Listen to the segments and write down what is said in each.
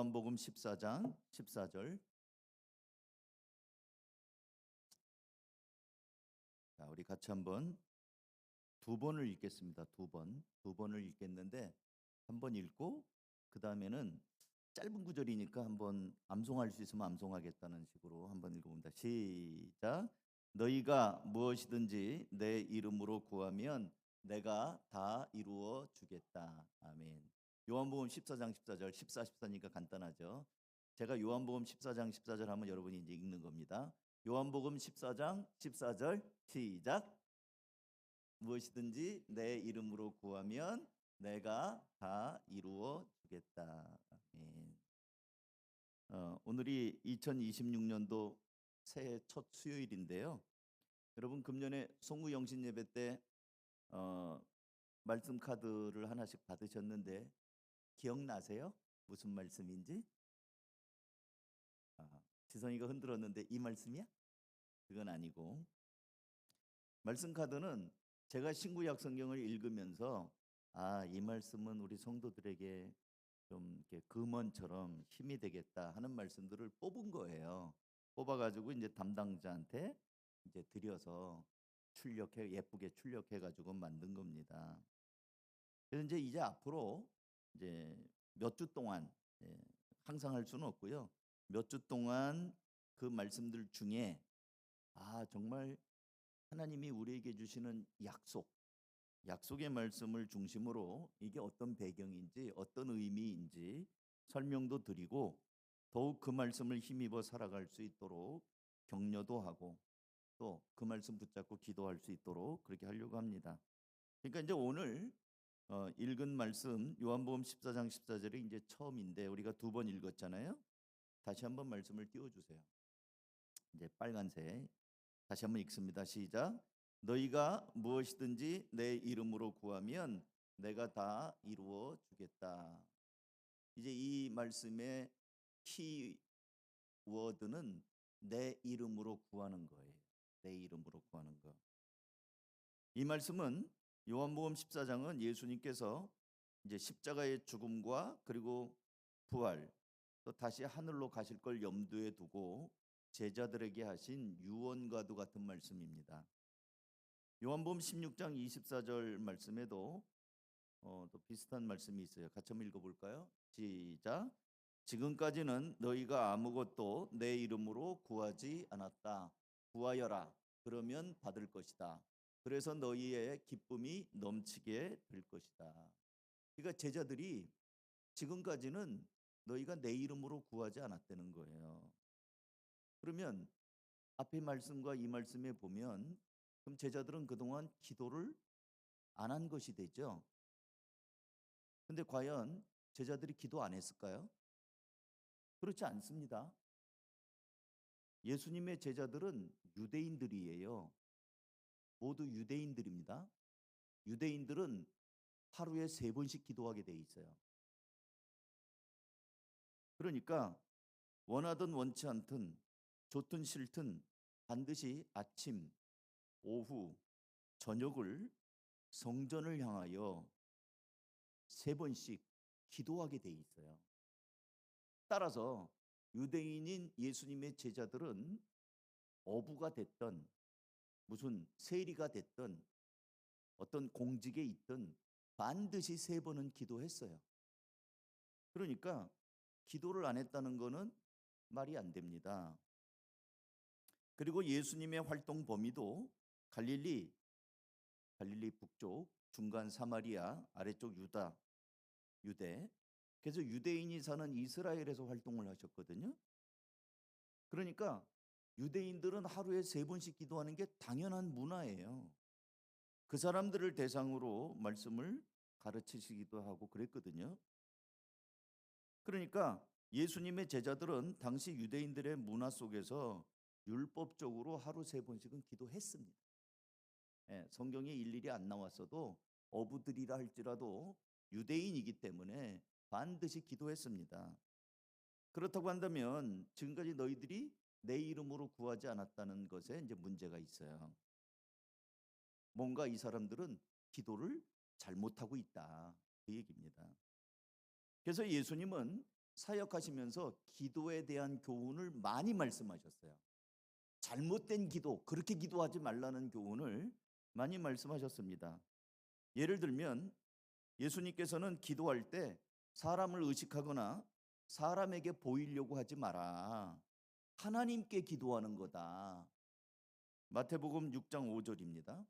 요한복음 14장 14절. 자, 우리 같이 한번 두 번을 읽겠습니다. 두 번을 읽겠는데 한 번 읽고 그 다음에는 짧은 구절이니까 한번 암송할 수 있으면 암송하겠다는 식으로 한번 읽어봅니다. 시작. 너희가 무엇이든지 내 이름으로 구하면 내가 다 이루어 주겠다. 아멘. 요한복음 14장 14절 14, 14니까 간단하죠. 제가 요한복음 14장 14절 하면 여러분이 이제 읽는 겁니다. 요한복음 14장 14절 시작. 무엇이든지 내 이름으로 구하면 내가 다 이루어 주겠다. 아멘. 오늘이 2026년도 새해 첫 수요일인데요. 여러분 금년에 송구영신 예배 때 말씀 카드를 하나씩 받으셨는데 기억나세요? 무슨 말씀인지? 지성이가 흔들었는데 이 말씀이야? 그건 아니고, 말씀 카드는 제가 신구약 성경을 읽으면서 이 말씀은 우리 성도들에게 좀 이렇게 금원처럼 힘이 되겠다 하는 말씀들을 뽑은 거예요. 뽑아가지고 이제 담당자한테 이제 드려서 예쁘게 출력해가지고 만든 겁니다. 그래서 이제 앞으로 이제 몇 주 동안, 항상 할 수는 없고요. 몇 주 동안 그 말씀들 중에 정말 하나님이 우리에게 주시는 약속의 말씀을 중심으로 이게 어떤 배경인지 어떤 의미인지 설명도 드리고 더욱 그 말씀을 힘입어 살아갈 수 있도록 격려도 하고 또 그 말씀 붙잡고 기도할 수 있도록 그렇게 하려고 합니다. 그러니까 이제 오늘 읽은 말씀 요한복음 14장 14절이 이제 처음인데 우리가 두 번 읽었잖아요. 다시 한번 말씀을 띄워주세요. 이제 빨간색 다시 한번 읽습니다. 시작. 너희가 무엇이든지 내 이름으로 구하면 내가 다 이루어 주겠다. 이제 이 말씀의 키워드는 내 이름으로 구하는 거예요. 내 이름으로 구하는 거. 이 말씀은 요한복음 14장은 예수님께서 이제 십자가의 죽음과 그리고 부활 또 다시 하늘로 가실 걸 염두에 두고 제자들에게 하신 유언과도 같은 말씀입니다. 요한복음 16장 24절 말씀에도 또 비슷한 말씀이 있어요. 같이 한번 읽어볼까요? 시작. 지금까지는 너희가 아무것도 내 이름으로 구하지 않았다. 구하여라. 그러면 받을 것이다. 그래서 너희의 기쁨이 넘치게 될 것이다. 그러니까 제자들이 지금까지는 너희가 내 이름으로 구하지 않았다는 거예요. 그러면 앞의 말씀과 이 말씀에 보면 그럼 제자들은 그동안 기도를 안 한 것이 되죠. 근데 과연 제자들이 기도 안 했을까요? 그렇지 않습니다. 예수님의 제자들은 유대인들이에요. 모두 유대인들입니다. 유대인들은 하루에 3번씩 기도하게 돼 있어요. 그러니까 원하든 원치 않든 좋든 싫든 반드시 아침, 오후, 저녁을 성전을 향하여 3번씩 기도하게 돼 있어요. 따라서 유대인인 예수님의 제자들은 어부가 됐던 무슨 세리가 됐던 어떤 공직에 있던 반드시 3번은 기도했어요. 그러니까 기도를 안 했다는 것은 말이 안 됩니다. 그리고 예수님의 활동 범위도 갈릴리 북쪽, 중간 사마리아, 아래쪽 유대. 그래서 유대인이 사는 이스라엘에서 활동을 하셨거든요. 그러니까 유대인들은 하루에 3번씩 기도하는 게 당연한 문화예요. 그 사람들을 대상으로 말씀을 가르치시기도 하고 그랬거든요. 그러니까 예수님의 제자들은 당시 유대인들의 문화 속에서 율법적으로 하루 3번씩은 기도했습니다. 성경에 일일이 안 나왔어도 어부들이라 할지라도 유대인이기 때문에 반드시 기도했습니다. 그렇다고 한다면 지금까지 너희들이 내 이름으로 구하지 않았다는 것에 이제 문제가 있어요. 뭔가 이 사람들은 기도를 잘못하고 있다. 그 얘기입니다. 그래서 예수님은 사역하시면서 기도에 대한 교훈을 많이 말씀하셨어요. 잘못된 기도, 그렇게 기도하지 말라는 교훈을 많이 말씀하셨습니다. 예를 들면 예수님께서는 기도할 때 사람을 의식하거나 사람에게 보이려고 하지 마라. 하나님께 기도하는 거다. 마태복음 6장 5절입니다.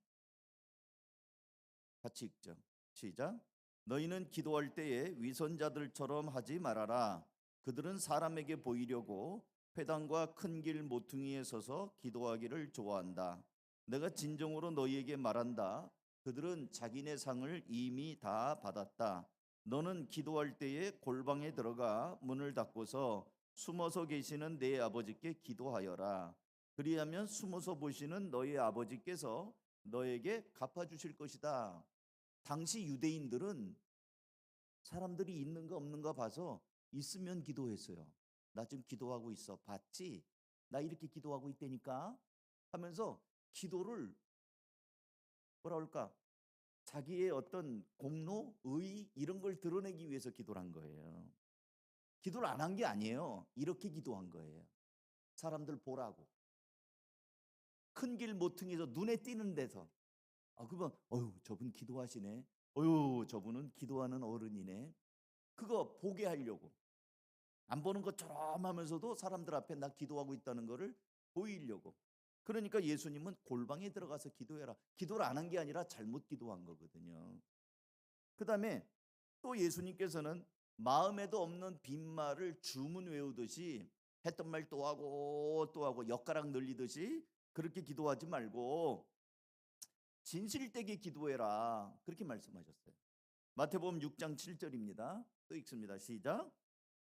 같이 읽죠. 시작. 너희는 기도할 때에 위선자들처럼 하지 말아라. 그들은 사람에게 보이려고 회당과 큰 길 모퉁이에 서서 기도하기를 좋아한다. 내가 진정으로 너희에게 말한다. 그들은 자기네 상을 이미 다 받았다. 너는 기도할 때에 골방에 들어가 문을 닫고서 숨어서 계시는 내 아버지께 기도하여라. 그리하면 숨어서 보시는 너희 아버지께서 너에게 갚아주실 것이다. 당시 유대인들은 사람들이 있는가 없는가 봐서 있으면 기도했어요. 나 지금 기도하고 있어. 봤지? 나 이렇게 기도하고 있다니까 하면서 기도를 뭐라 그럴까? 자기의 어떤 공로, 의 이런 걸 드러내기 위해서 기도를 한 거예요. 기도를 안 한 게 아니에요. 이렇게 기도한 거예요. 사람들 보라고. 큰 길 모퉁이에서 눈에 띄는 데서. 그러면 저분 기도하시네. 저분은 기도하는 어른이네. 그거 보게 하려고. 안 보는 것처럼 하면서도 사람들 앞에 나 기도하고 있다는 거를 보이려고. 그러니까 예수님은 골방에 들어가서 기도해라. 기도를 안 한 게 아니라 잘못 기도한 거거든요. 그 다음에 또 예수님께서는 마음에도 없는 빈말을 주문 외우듯이 했던 말 또 하고 또 하고 엿가락 늘리듯이 그렇게 기도하지 말고 진실되게 기도해라. 그렇게 말씀하셨어요. 마태복음 6장 7절입니다. 또 읽습니다. 시작.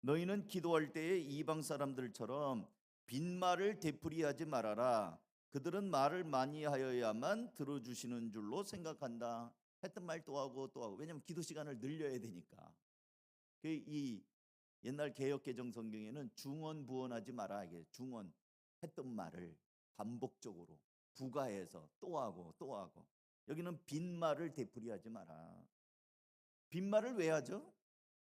너희는 기도할 때에 이방 사람들처럼 빈말을 되풀이하지 말아라. 그들은 말을 많이 하여야만 들어주시는 줄로 생각한다. 했던 말 또 하고 또 하고. 왜냐하면 기도 시간을 늘려야 되니까. 이 옛날 개역개정 성경에는 중언부언하지 마라. 이게 중언 했던 말을 반복적으로 부가해서 또 하고 또 하고. 여기는 빈말을 되풀이하지 마라. 빈말을 왜 하죠?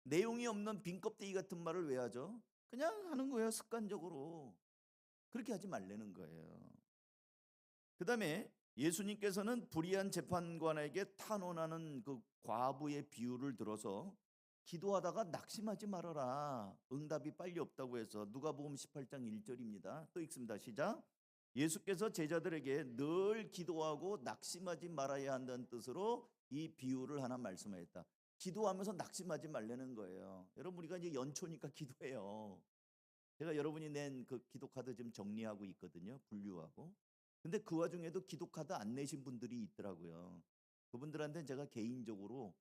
내용이 없는 빈 껍데기 같은 말을 왜 하죠? 그냥 하는 거예요. 습관적으로. 그렇게 하지 말라는 거예요. 그 다음에 예수님께서는 불의한 재판관에게 탄원하는 그 과부의 비유를 들어서 기도하다가 낙심하지 말아라. 응답이 빨리 없다고 해서 누가복음 18장 1절입니다. 또 읽습니다. 시작. 예수께서 제자들에게 늘 기도하고 낙심하지 말아야 한다는 뜻으로 이 비유를 하나 말씀하셨다. 기도하면서 낙심하지 말라는 거예요. 여러분 우리가 이제 연초니까 기도해요. 제가 여러분이 낸 그 기도 카드 지금 정리하고 있거든요. 분류하고. 근데 그 와중에도 기도 카드 안 내신 분들이 있더라고요. 그분들한테는 제가 개인적으로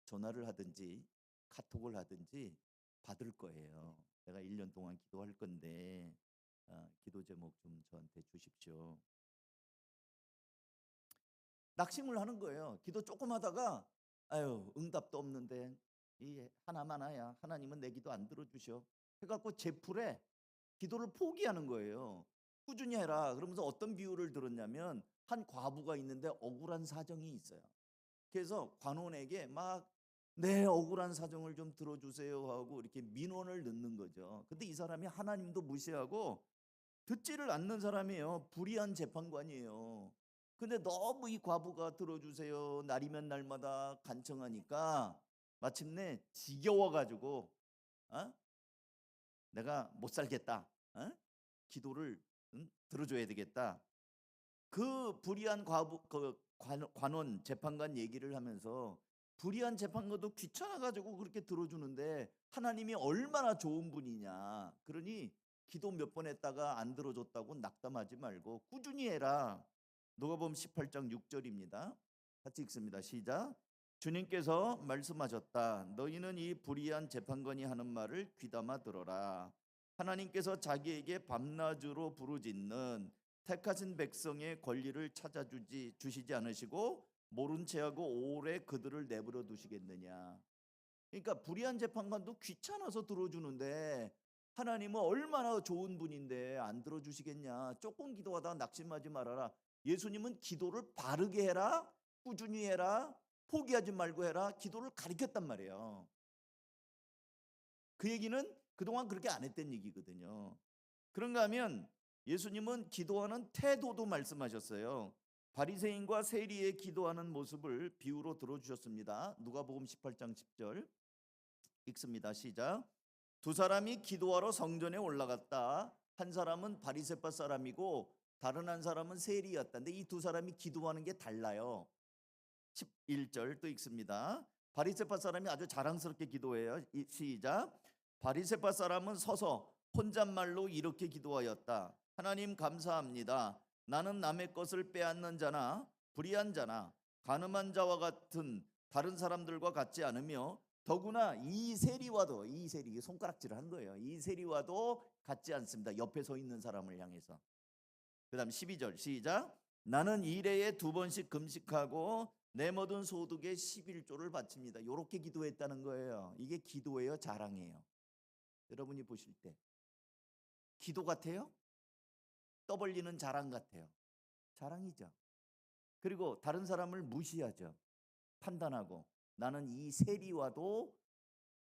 전화를 하든지 카톡을 하든지 받을 거예요. 제가 1년 동안 기도할 건데 기도 제목 좀 저한테 주십시오. 낙심을 하는 거예요. 기도 조금 하다가 응답도 없는데 이 하나만 하야 하나님은 내 기도 안 들어주셔 해갖고 제풀에 기도를 포기하는 거예요. 꾸준히 해라. 그러면서 어떤 비유를 들었냐면 한 과부가 있는데 억울한 사정이 있어요. 그래서 관원에게 막 내 억울한 사정을 좀 들어주세요 하고 이렇게 민원을 넣는 거죠. 근데 이 사람이 하나님도 무시하고 듣지를 않는 사람이에요. 불의한 재판관이에요. 근데 너무 이 과부가 들어주세요 날이면 날마다 간청하니까 마침내 지겨워가지고 내가 못 살겠다. 기도를 들어줘야 되겠다. 그 불의한 관원 재판관 얘기를 하면서 불의한 재판관도 귀찮아가지고 그렇게 들어주는데 하나님이 얼마나 좋은 분이냐. 그러니 기도 몇 번 했다가 안 들어줬다고 낙담하지 말고 꾸준히 해라. 누가복음 18장 6절입니다. 같이 읽습니다. 시작. 주님께서 말씀하셨다. 너희는 이 불의한 재판관이 하는 말을 귀담아 들어라. 하나님께서 자기에게 밤낮으로 부르짖는 택하신 백성의 권리를 주시지 않으시고 모른 채하고 오래 그들을 내버려 두시겠느냐. 그러니까 불의한 재판관도 귀찮아서 들어주는데 하나님은 얼마나 좋은 분인데 안 들어주시겠냐. 조금 기도하다 낙심하지 말아라. 예수님은 기도를 바르게 해라, 꾸준히 해라, 포기하지 말고 해라, 기도를 가르쳤단 말이에요. 그 얘기는 그동안 그렇게 안 했던 얘기거든요. 그런가 하면 예수님은 기도하는 태도도 말씀하셨어요. 바리새인과 세리의 기도하는 모습을 비유로 들어주셨습니다. 누가복음 18장 10절 읽습니다. 시작. 두 사람이 기도하러 성전에 올라갔다. 한 사람은 바리새파 사람이고 다른 한 사람은 세리였다. 근데 이 두 사람이 기도하는 게 달라요. 11절 또 읽습니다. 바리새파 사람이 아주 자랑스럽게 기도해요. 시작. 바리새파 사람은 서서 혼잣말로 이렇게 기도하였다. 하나님 감사합니다. 나는 남의 것을 빼앗는 자나 불의한 자나 간음한 자와 같은 다른 사람들과 같지 않으며 더구나 이 세리와도, 이 세리 손가락질을 한 거예요. 이 세리와도 같지 않습니다. 옆에 서 있는 사람을 향해서. 그다음 12절 시작. 나는 일해에 2번씩 금식하고 내 모든 소득의 11조를 바칩니다. 이렇게 기도했다는 거예요. 이게 기도예요, 자랑이에요? 여러분이 보실 때 기도 같아요? 떠벌리는 자랑 같아요? 자랑이죠. 그리고 다른 사람을 무시하죠. 판단하고 나는 이 세리와도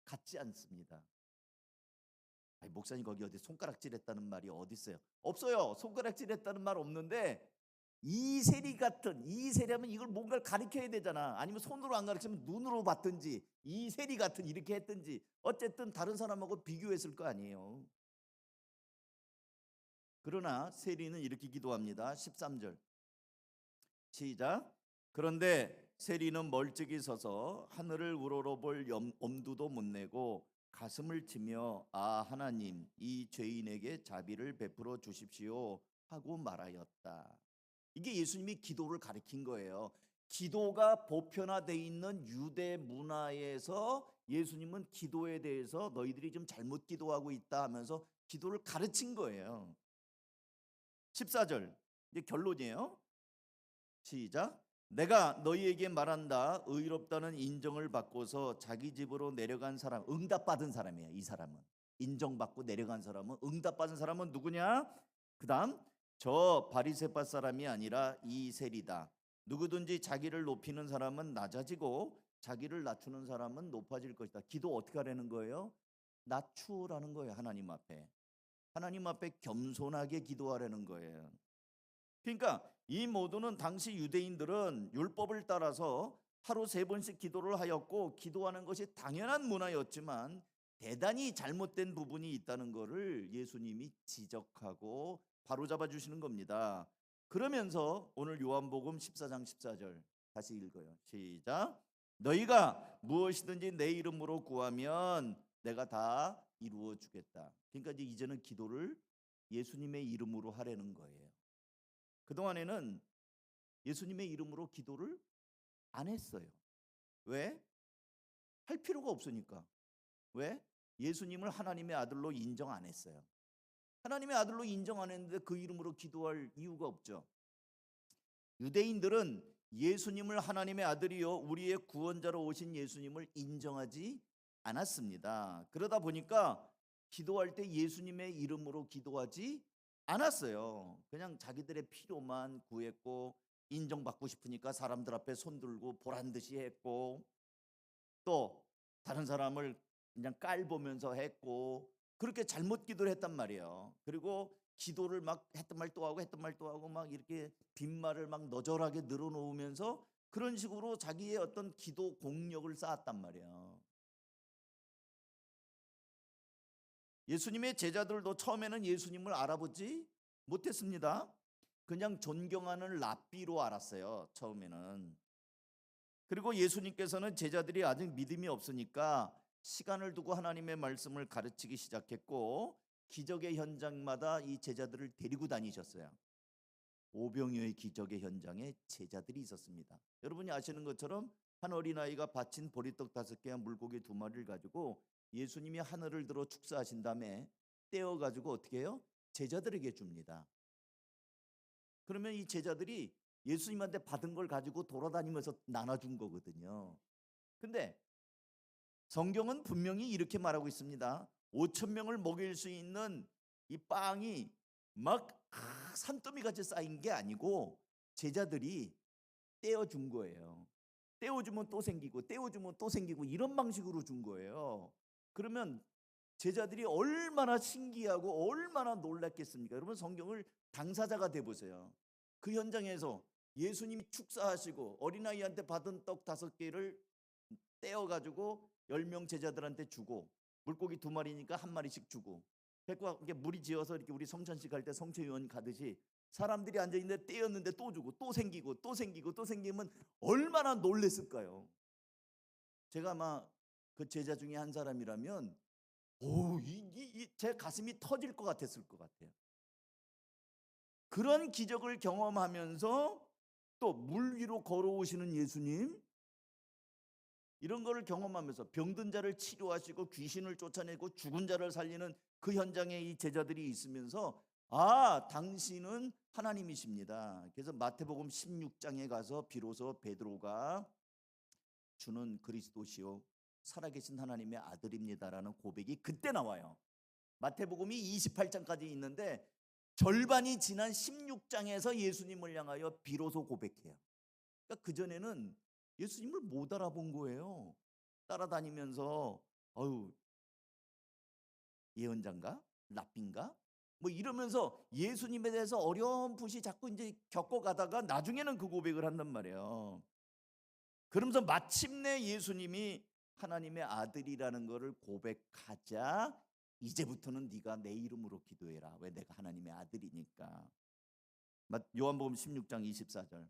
같지 않습니다. 아니, 목사님 거기 어디 손가락질했다는 말이 어디 있어요? 없어요. 손가락질했다는 말 없는데 이 세리 같은, 이 세리하면 이걸 뭔가를 가리켜야 되잖아. 아니면 손으로 안 가르치면 눈으로 봤든지 이 세리 같은 이렇게 했든지 어쨌든 다른 사람하고 비교했을 거 아니에요. 그러나 세리는 이렇게 기도합니다. 13절 시작. 그런데 세리는 멀찍이 서서 하늘을 우러러볼 엄두도 못 내고 가슴을 치며 아 하나님 이 죄인에게 자비를 베풀어 주십시오 하고 말하였다. 이게 예수님이 기도를 가리킨 거예요. 기도가 보편화되어 있는 유대 문화에서 예수님은 기도에 대해서 너희들이 좀 잘못 기도하고 있다 하면서 기도를 가르친 거예요. 14절 이제 결론이에요. 시작. 내가 너희에게 말한다. 의롭다는 인정을 받고서 자기 집으로 내려간 사람, 응답받은 사람이에요. 이 사람은 인정받고 내려간 사람은, 응답받은 사람은 누구냐? 그 다음 저 바리새파 사람이 아니라 이 세리다. 누구든지 자기를 높이는 사람은 낮아지고 자기를 낮추는 사람은 높아질 것이다. 기도 어떻게 하라는 거예요? 낮추라는 거예요. 하나님 앞에, 하나님 앞에 겸손하게 기도하라는 거예요. 그러니까 이 모두는 당시 유대인들은 율법을 따라서 하루 3번씩 기도를 하였고 기도하는 것이 당연한 문화였지만 대단히 잘못된 부분이 있다는 것을 예수님이 지적하고 바로잡아 주시는 겁니다. 그러면서 오늘 요한복음 14장 14절 다시 읽어요. 시작. 너희가 무엇이든지 내 이름으로 구하면 내가 다 이루어 주겠다. 그러니까 이제는 기도를 예수님의 이름으로 하라는 거예요. 그동안에는 예수님의 이름으로 기도를 안 했어요. 왜? 할 필요가 없으니까. 왜? 예수님을 하나님의 아들로 인정 안 했어요. 하나님의 아들로 인정 안 했는데 그 이름으로 기도할 이유가 없죠. 유대인들은 예수님을 하나님의 아들이요 우리의 구원자로 오신 예수님을 인정하지 않았습니다. 그러다 보니까 기도할 때 예수님의 이름으로 기도하지 않았어요. 그냥 자기들의 필요만 구했고 인정받고 싶으니까 사람들 앞에 손들고 보란 듯이 했고 또 다른 사람을 그냥 깔보면서 했고 그렇게 잘못 기도를 했단 말이에요. 그리고 기도를 막 했던 말 또 하고 했던 말 또 하고 막 이렇게 빈말을 막 너절하게 늘어놓으면서 그런 식으로 자기의 어떤 기도 공력을 쌓았단 말이에요. 예수님의 제자들도 처음에는 예수님을 알아보지 못했습니다. 그냥 존경하는 랍비로 알았어요. 처음에는. 그리고 예수님께서는 제자들이 아직 믿음이 없으니까 시간을 두고 하나님의 말씀을 가르치기 시작했고 기적의 현장마다 이 제자들을 데리고 다니셨어요. 오병이어의 기적의 현장에 제자들이 있었습니다. 여러분이 아시는 것처럼 한 어린아이가 바친 보리떡 5개와 물고기 2마리를 가지고 예수님이 하늘을 들어 축사하신 다음에 떼어가지고 어떻게 해요? 제자들에게 줍니다. 그러면 이 제자들이 예수님한테 받은 걸 가지고 돌아다니면서 나눠준 거거든요. 근데 성경은 분명히 이렇게 말하고 있습니다. 5천 명을 먹일 수 있는 이 빵이 막 산더미 같이 쌓인 게 아니고 제자들이 떼어준 거예요. 떼어주면 또 생기고 떼어주면 또 생기고 이런 방식으로 준 거예요. 그러면 제자들이 얼마나 신기하고 얼마나 놀랐겠습니까? 여러분 성경을 당사자가 돼 보세요. 그 현장에서 예수님이 축사하시고 어린아이한테 받은 떡 5개를 떼어 가지고 10명 제자들한테 주고 물고기 2마리니까 1마리씩 주고 배꼽 이렇게 무리 지어서 이렇게 우리 성찬식 할 때 성채위원 가듯이 사람들이 앉아 있는데 떼었는데 또 주고 또 생기고 또 생기고 또 생기면 얼마나 놀랬을까요? 제가 아마 그 제자 중에 한 사람이라면 제 가슴이 터질 것 같았을 것 같아요. 그런 기적을 경험하면서 또 물 위로 걸어오시는 예수님, 이런 거를 경험하면서 병든 자를 치료하시고 귀신을 쫓아내고 죽은 자를 살리는 그 현장에 이 제자들이 있으면서 아, 당신은 하나님이십니다. 그래서 마태복음 16장에 가서 비로소 베드로가 주는 그리스도시요 살아계신 하나님의 아들입니다라는 고백이 그때 나와요. 마태복음이 28장까지 있는데 절반이 지난 16장에서 예수님을 향하여 비로소 고백해요. 그러니까 그전에는 예수님을 못 알아본 거예요. 따라다니면서 어유 예언자인가? 랍빈가? 뭐 이러면서 예수님에 대해서 어렴풋이 자꾸 이제 겪어가다가 나중에는 그 고백을 한단 말이에요. 그러면서 마침내 예수님이 하나님의 아들이라는 것을 고백하자 이제부터는 네가 내 이름으로 기도해라. 왜? 내가 하나님의 아들이니까. 요한복음 16장 24절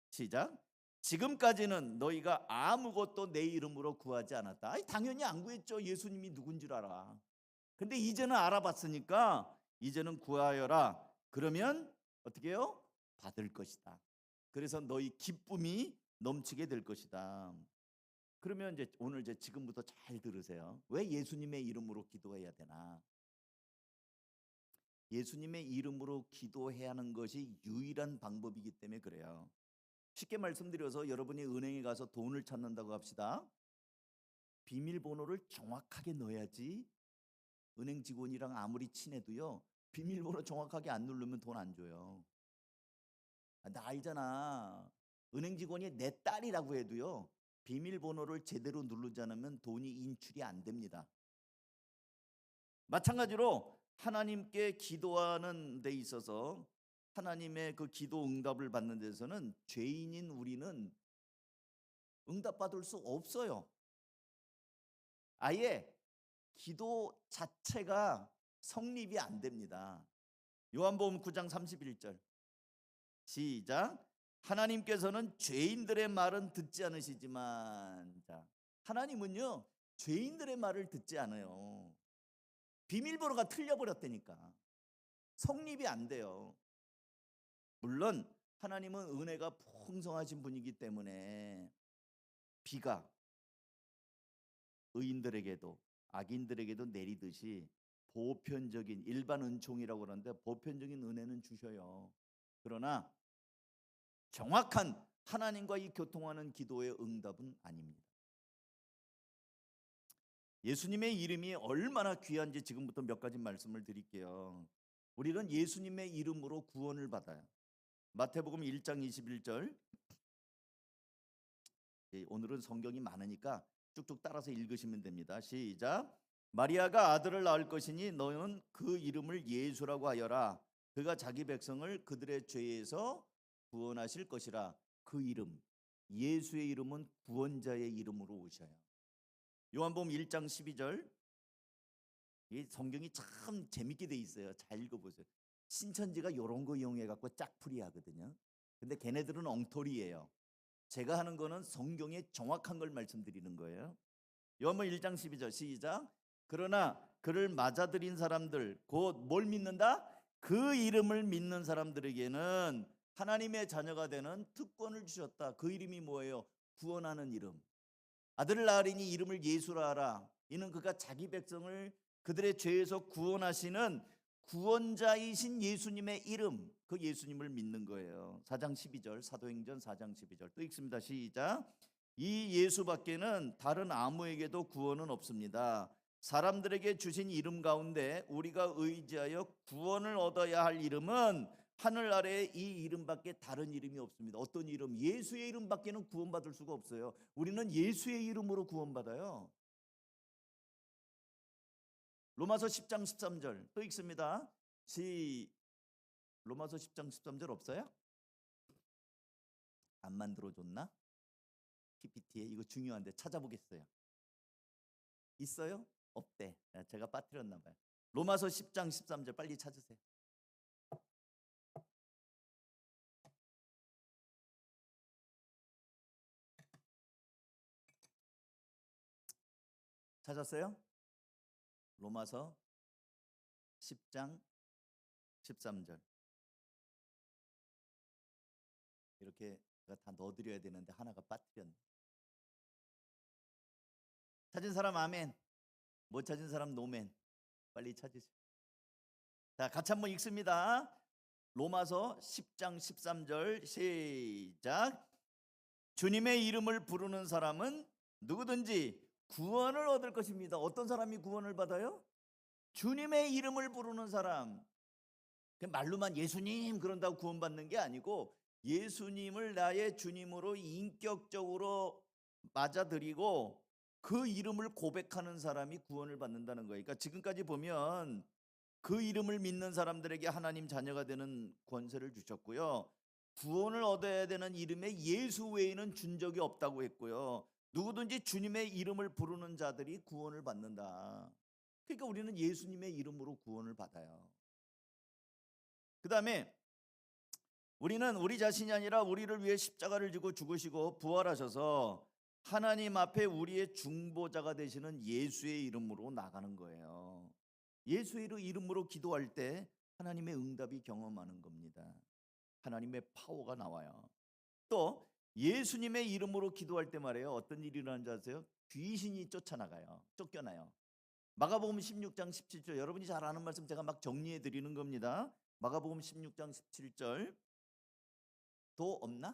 시작. 지금까지는 너희가 아무것도 내 이름으로 구하지 않았다. 아니, 당연히 안 구했죠. 예수님이 누군 줄 알아. 근데 이제는 알아봤으니까 이제는 구하여라. 그러면 어떻게 해요? 받을 것이다. 그래서 너희 기쁨이 넘치게 될 것이다. 그러면 이제 오늘 이제 지금부터 잘 들으세요. 왜 예수님의 이름으로 기도해야 되나? 예수님의 이름으로 기도해야 하는 것이 유일한 방법이기 때문에 그래요. 쉽게 말씀드려서 여러분이 은행에 가서 돈을 찾는다고 합시다. 비밀번호를 정확하게 넣어야지. 은행 직원이랑 아무리 친해도요, 비밀번호 정확하게 안 누르면 돈 안 줘요. 나 알잖아. 은행 직원이 내 딸이라고 해도요, 비밀번호를 제대로 누르지 않으면 돈이 인출이 안 됩니다. 마찬가지로 하나님께 기도하는 데 있어서 하나님의 그 기도 응답을 받는 데서는 죄인인 우리는 응답받을 수 없어요. 아예 기도 자체가 성립이 안 됩니다. 요한복음 9장 31절 시작. 하나님께서는 죄인들의 말은 듣지 않으시지만, 자, 하나님은요 죄인들의 말을 듣지 않아요. 비밀번호가 틀려버렸다니까 성립이 안 돼요. 물론 하나님은 은혜가 풍성하신 분이기 때문에 비가 의인들에게도 악인들에게도 내리듯이 보편적인 일반 은총이라고 그러는데 보편적인 은혜는 주셔요. 그러나 정확한 하나님과 이 교통하는 기도의 응답은 아닙니다. 예수님의 이름이 얼마나 귀한지 지금부터 몇 가지 말씀을 드릴게요. 우리는 예수님의 이름으로 구원을 받아요. 마태복음 1장 21절. 오늘은 성경이 많으니까 쭉쭉 따라서 읽으시면 됩니다. 시작. 마리아가 아들을 낳을 것이니 너는 그 이름을 예수라고 하여라. 그가 자기 백성을 그들의 죄에서 구원하실 것이라. 그 이름, 예수의 이름은 구원자의 이름으로 오셔요. 요한복음 1장 12절. 이 성경이 참 재밌게 돼 있어요. 잘 읽어보세요. 신천지가 이런 거 이용해 갖고 짝풀이 하거든요. 근데 걔네들은 엉터리예요. 제가 하는 거는 성경의 정확한 걸 말씀드리는 거예요. 요한복음 1장 12절 시작. 그러나 그를 맞아들인 사람들 곧 뭘 믿는다? 그 이름을 믿는 사람들에게는 하나님의 자녀가 되는 특권을 주셨다. 그 이름이 뭐예요? 구원하는 이름. 아들을 낳으리니 이름을 예수라 하라. 이는 그가 자기 백성을 그들의 죄에서 구원하시는 구원자이신 예수님의 이름, 그 예수님을 믿는 거예요. 4장 12절 사도행전 4장 12절 또 읽습니다. 시작. 이 예수밖에는 다른 아무에게도 구원은 없습니다. 사람들에게 주신 이름 가운데 우리가 의지하여 구원을 얻어야 할 이름은 하늘 아래에 이 이름밖에 다른 이름이 없습니다. 어떤 이름? 예수의 이름밖에는 구원받을 수가 없어요. 우리는 예수의 이름으로 구원받아요. 로마서 10장 13절 또 읽습니다. 로마서 10장 13절 없어요? 안 만들어줬나? PPT에 이거 중요한데 찾아보겠어요. 있어요? 없대. 제가 빠뜨렸나 봐요. 로마서 10장 13절 빨리 찾으세요. 찾았어요? 로마서 10장 13절. 이렇게 제가 다 넣어드려야 되는데 하나가 빠뜨렸네. 찾은 사람 아멘. 못 찾은 사람 노멘. 빨리 찾으세요. 자, 같이 한번 읽습니다. 로마서 10장 13절 시작. 주님의 이름을 부르는 사람은 누구든지 구원을 얻을 것입니다. 어떤 사람이 구원을 받아요? 주님의 이름을 부르는 사람. 말로만 예수님 그런다고 구원받는 게 아니고 예수님을 나의 주님으로 인격적으로 맞아들이고 그 이름을 고백하는 사람이 구원을 받는다는 거예요. 그러니까 지금까지 보면 그 이름을 믿는 사람들에게 하나님 자녀가 되는 권세를 주셨고요. 구원을 얻어야 되는 이름에 예수 외에는 준 적이 없다고 했고요. 누구든지 주님의 이름을 부르는 자들이 구원을 받는다. 그러니까 우리는 예수님의 이름으로 구원을 받아요. 그 다음에 우리는 우리 자신이 아니라 우리를 위해 십자가를 지고 죽으시고 부활하셔서 하나님 앞에 우리의 중보자가 되시는 예수의 이름으로 나가는 거예요. 예수의 이름으로 기도할 때 하나님의 응답이 경험하는 겁니다. 하나님의 파워가 나와요. 또 예수님의 이름으로 기도할 때 말이에요. 어떤 일이 일어나는지 아세요? 귀신이 쫓아나가요. 쫓겨나요. 마가복음 16장 17절 여러분이 잘 아는 말씀 제가 막 정리해 드리는 겁니다. 마가복음 16장 17절 또 없나?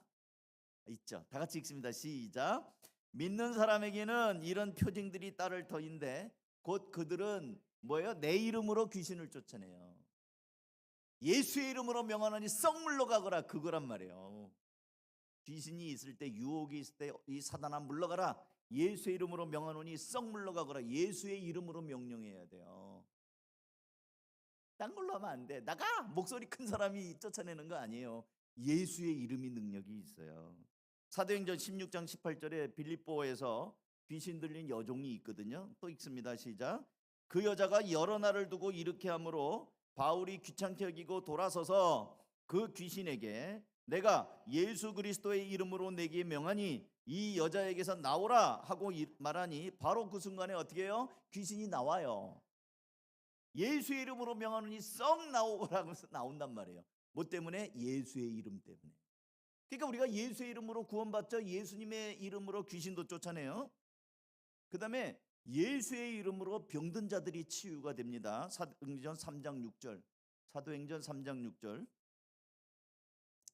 있죠. 다 같이 읽습니다. 시작. 믿는 사람에게는 이런 표징들이 따를 터인데 곧 그들은 뭐예요? 내 이름으로 귀신을 쫓아내요. 예수의 이름으로 명하노니 썩 물러가거라 그거란 말이에요. 귀신이 있을 때 유혹이 있을 때 이 사단아 물러가라. 예수의 이름으로 명하노니 썩 물러가거라. 예수의 이름으로 명령해야 돼요. 딴 걸로 하면 안 돼. 나가! 목소리 큰 사람이 쫓아내는 거 아니에요. 예수의 이름이 능력이 있어요. 사도행전 16장 18절에 빌립보에서 귀신 들린 여종이 있거든요. 또 읽습니다. 시작. 그 여자가 여러 날을 두고 이렇게 하므로 바울이 귀찮게 여기고 돌아서서 그 귀신에게 내가 예수 그리스도의 이름으로 내게 명하니 이 여자에게서 나오라 하고 말하니 바로 그 순간에 어떻게 해요? 귀신이 나와요. 예수의 이름으로 명하노니 썩 나오라고 해서 나온단 말이에요. 뭐 때문에? 예수의 이름 때문에. 그러니까 우리가 예수의 이름으로 구원받죠. 예수님의 이름으로 귀신도 쫓아내요. 그 다음에 예수의 이름으로 병든 자들이 치유가 됩니다. 사도행전 3장 6절. 사도행전 3장 6절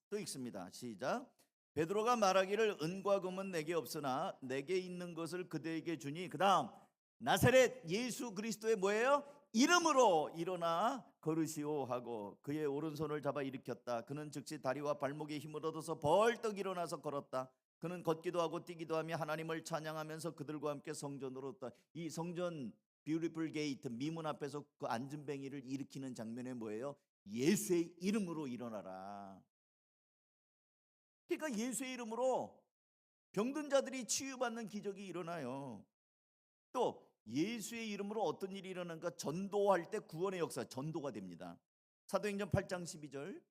또 읽습니다. 시작. 베드로가 말하기를 은과 금은 내게 없으나 내게 있는 것을 그대에게 주니 그 다음 나사렛 예수 그리스도의 뭐예요? 이름으로 일어나 걸으시오 하고 그의 오른손을 잡아 일으켰다. 그는 즉시 다리와 발목에 힘을 얻어서 벌떡 일어나서 걸었다. 그는 걷기도 하고 뛰기도 하며 하나님을 찬양하면서 그들과 함께 성전으로 왔다. 이 성전 뷰티풀 게이트 미문 앞에서 그 안진뱅이를 일으키는 장면에 뭐예요? 예수의 이름으로 일어나라. 그러니까 예수의 이름으로 병든 자들이 치유받는 기적이 일어나요. 또 예수의 이름으로 어떤 일이 일어나는가? 전도할 때 구원의 역사 전도가 됩니다. 사도행전 8장 12절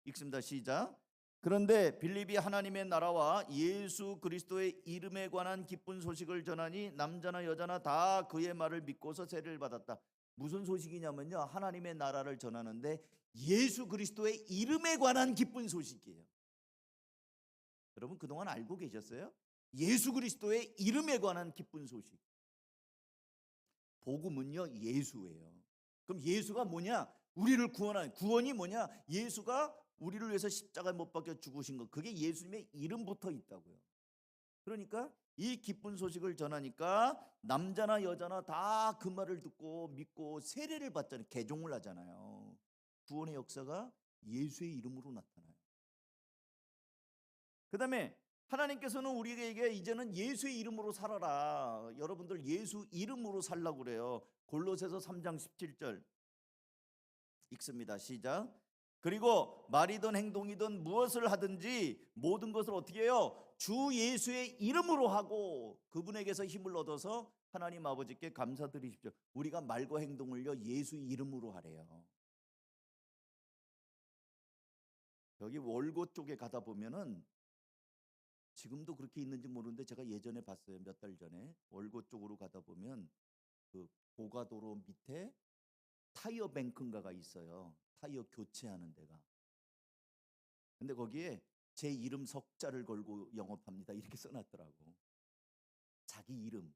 읽습니다. 시작. 그런데 빌립이 하나님의 나라와 예수 그리스도의 이름에 관한 기쁜 소식을 전하니 남자나 여자나 다 그의 말을 믿고서 세례를 받았다. 무슨 소식이냐면요, 하나님의 나라를 전하는데 예수 그리스도의 이름에 관한 기쁜 소식이에요. 여러분 그동안 알고 계셨어요? 예수 그리스도의 이름에 관한 기쁜 소식. 복음은요 예수예요. 그럼 예수가 뭐냐? 우리를 구원하는, 구원이 뭐냐? 예수가 우리를 위해서 십자가에 못 박혀 죽으신 것, 그게 예수님의 이름부터 있다고요. 그러니까 이 기쁜 소식을 전하니까 남자나 여자나 다 그 말을 듣고 믿고 세례를 받잖아요. 개종을 하잖아요. 구원의 역사가 예수의 이름으로 나타나요. 그 다음에 하나님께서는 우리에게 이제는 예수의 이름으로 살아라. 여러분들 예수 이름으로 살라고 그래요. 골로새서 3장 17절 읽습니다. 시작. 그리고 말이든 행동이든 무엇을 하든지 모든 것을 어떻게 해요? 주 예수의 이름으로 하고 그분에게서 힘을 얻어서 하나님 아버지께 감사드리십시오. 우리가 말과 행동을요 예수 이름으로 하래요. 여기 월고 쪽에 가다 보면은 지금도 그렇게 있는지 모르는데 제가 예전에 봤어요. 몇 달 전에 월고 쪽으로 가다 보면 그 고가도로 밑에 타이어 뱅크인가가 있어요. 타이어 교체하는 데가. 근데 거기에 제 이름 석자를 걸고 영업합니다. 이렇게 써놨더라고. 자기 이름,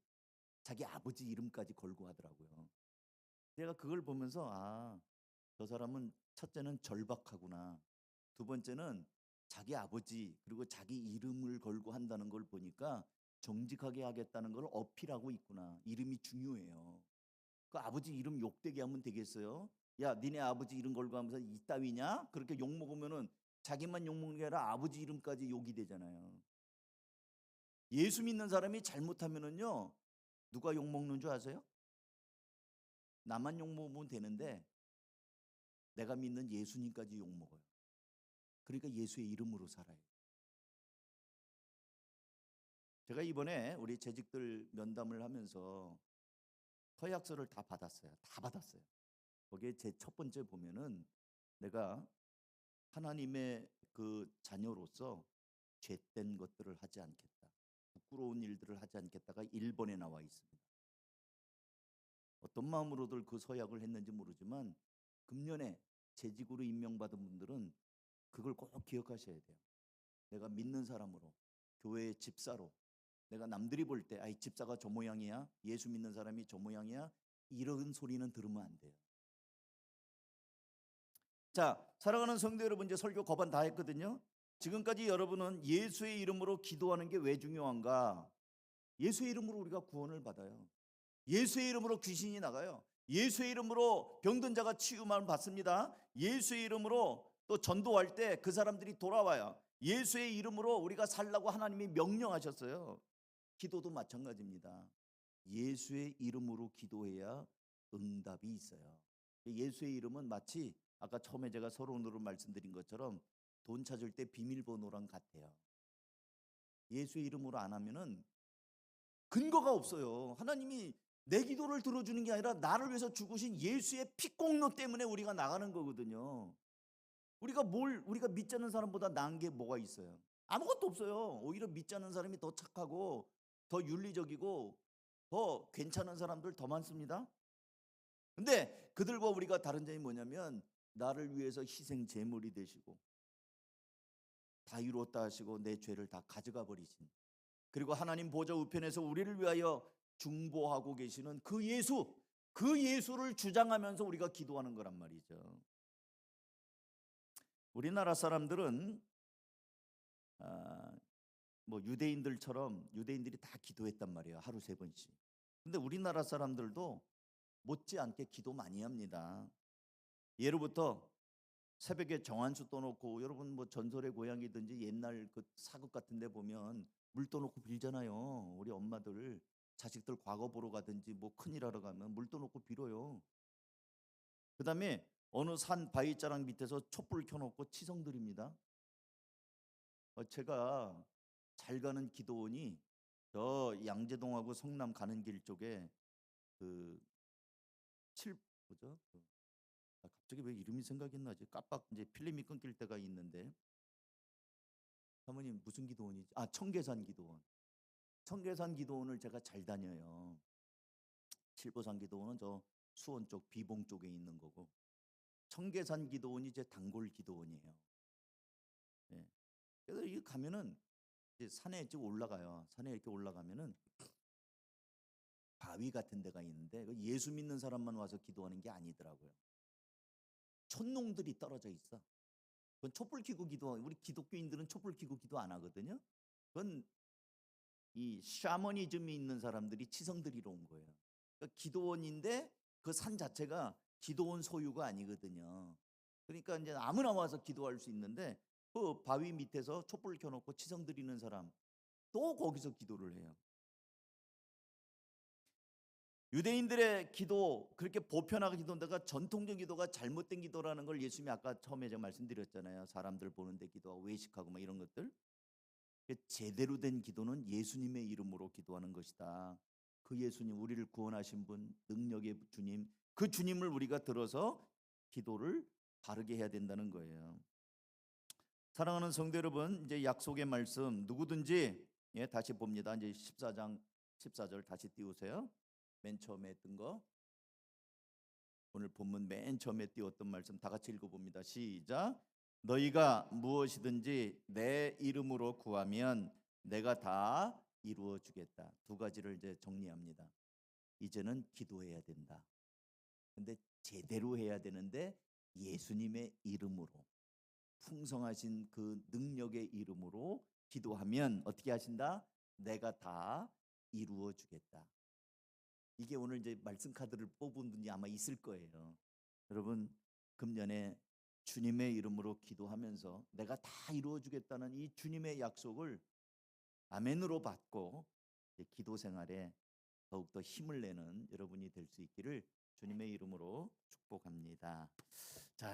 자기 아버지 이름까지 걸고 하더라고요. 내가 그걸 보면서 저 사람은 첫째는 절박하구나. 두 번째는 자기 아버지 그리고 자기 이름을 걸고 한다는 걸 보니까 정직하게 하겠다는 걸 어필하고 있구나. 이름이 중요해요. 그 아버지 이름 욕되게 하면 되겠어요? 야, 니네 아버지 이름 걸고 하면서 이따위냐? 그렇게 욕 먹으면은 자기만 욕 먹는 게 아니라 아버지 이름까지 욕이 되잖아요. 예수 믿는 사람이 잘못하면은요, 누가 욕 먹는 줄 아세요? 나만 욕 먹으면 되는데 내가 믿는 예수님까지 욕 먹어요. 그러니까 예수의 이름으로 살아요. 제가 이번에 우리 재직들 면담을 하면서 서약서를 다 받았어요. 다 받았어요. 거기에 제 첫 번째 보면은 내가 하나님의 그 자녀로서 죄된 것들을 하지 않겠다. 부끄러운 일들을 하지 않겠다가 1번에 나와 있습니다. 어떤 마음으로들 그 서약을 했는지 모르지만 금년에 재직으로 임명받은 분들은 그걸 꼭 기억하셔야 돼요. 내가 믿는 사람으로, 교회의 집사로, 내가 남들이 볼 때 이 집사가 저 모양이야, 예수 믿는 사람이 저 모양이야, 이런 소리는 들으면 안 돼요. 자, 사랑하는 성도 여러분, 이제 설교 거반 다 했거든요. 지금까지 여러분은 예수의 이름으로 기도하는 게 왜 중요한가? 예수의 이름으로 우리가 구원을 받아요. 예수의 이름으로 귀신이 나가요. 예수의 이름으로 병든 자가 치유만 받습니다. 예수의 이름으로 또 전도할 때 그 사람들이 돌아와요. 예수의 이름으로 우리가 살라고 하나님이 명령하셨어요. 기도도 마찬가지입니다. 예수의 이름으로 기도해야 응답이 있어요. 예수의 이름은 마치 아까 처음에 제가 서론으로 말씀드린 것처럼 돈 찾을 때 비밀번호랑 같아요. 예수의 이름으로 안 하면은 근거가 없어요. 하나님이 내 기도를 들어주는 게 아니라 나를 위해서 죽으신 예수의 피공로 때문에 우리가 나가는 거거든요. 우리가 믿지 않는 사람보다 나은 게 뭐가 있어요? 아무것도 없어요. 오히려 믿지 않는 사람이 더 착하고 더 윤리적이고 더 괜찮은 사람들 더 많습니다. 근데 그들과 우리가 다른 점이 뭐냐면 나를 위해서 희생 제물이 되시고 다 이루었다 하시고 내 죄를 다 가져가 버리신, 그리고 하나님 보좌 우편에서 우리를 위하여 중보하고 계시는 그 예수를 주장하면서 우리가 기도하는 거란 말이죠. 우리나라 사람들은 뭐 유대인들이 다 기도했단 말이에요. 하루 3번씩. 근데 우리나라 사람들도 못지않게 기도 많이 합니다. 예로부터 새벽에 정한수 떠놓고, 여러분 뭐 전설의 고향이든지 옛날 그 사극 같은 데 보면 물 떠놓고 빌잖아요. 우리 엄마들 자식들 과거 보러 가든지 뭐 큰일 하러 가면 물 떠놓고 빌어요. 그 다음에 어느 산 바위자락 밑에서 촛불 켜놓고 치성 드립니다. 제가 잘 가는 기도원이 저 양재동하고 성남 가는 길 쪽에 그 뭐죠? 갑자기 왜 이름이 생각이 안 나지? 깜빡 이제 필름이 끊길 때가 있는데, 사모님 무슨 기도원이지? 청계산 기도원. 청계산 기도원을 제가 잘 다녀요. 칠보산 기도원은 저 수원 쪽 비봉 쪽에 있는 거고, 청계산 기도원이 제 단골 기도원이에요. 네. 그래서 이 가면은 이제 산에 쭉 올라가요. 산에 이렇게 올라가면은 바위 같은 데가 있는데 예수 믿는 사람만 와서 기도하는 게 아니더라고요. 촌농들이 떨어져 있어. 그건 촛불 켜고 우리 기독교인들은 촛불 켜고 기도 안 하거든요. 그건 이 샤머니즘이 있는 사람들이 치성드리러 온 거예요. 그러니까 기도원인데 그 산 자체가 기도원 소유가 아니거든요. 그러니까 이제 아무나 와서 기도할 수 있는데 그 바위 밑에서 촛불 켜놓고 치성드리는 사람, 또 거기서 기도를 해요. 유대인들의 기도, 그렇게 보편화가 기도한다가 전통적 기도가 잘못된 기도라는 걸 예수님이 아까 처음에 제가 말씀드렸잖아요. 사람들 보는데 기도하고 외식하고 막 이런 것들. 제대로 된 기도는 예수님의 이름으로 기도하는 것이다. 그 예수님, 우리를 구원하신 분, 능력의 주님, 그 주님을 우리가 들어서 기도를 바르게 해야 된다는 거예요. 사랑하는 성도 여러분, 이제 약속의 말씀 누구든지, 다시 봅니다. 이제 14장 14절 다시 띄우세요. 맨 처음에 했던 거, 오늘 본문 맨 처음에 띄웠던 말씀 다 같이 읽어봅니다. 시작. 너희가 무엇이든지 내 이름으로 구하면 내가 다 이루어 주겠다. 두 가지를 이제 정리합니다. 이제는 기도해야 된다. 근데 제대로 해야 되는데 예수님의 이름으로, 풍성하신 그 능력의 이름으로 기도하면 어떻게 하신다? 내가 다 이루어 주겠다. 이게 오늘 이제 말씀 카드를 뽑은 분이 아마 있을 거예요. 여러분, 금년에 주님의 이름으로 기도하면서 내가 다 이루어 주겠다는 이 주님의 약속을 아멘으로 받고 기도 생활에 더욱더 힘을 내는 여러분이 될 수 있기를 주님의 이름으로 축복합니다. 자,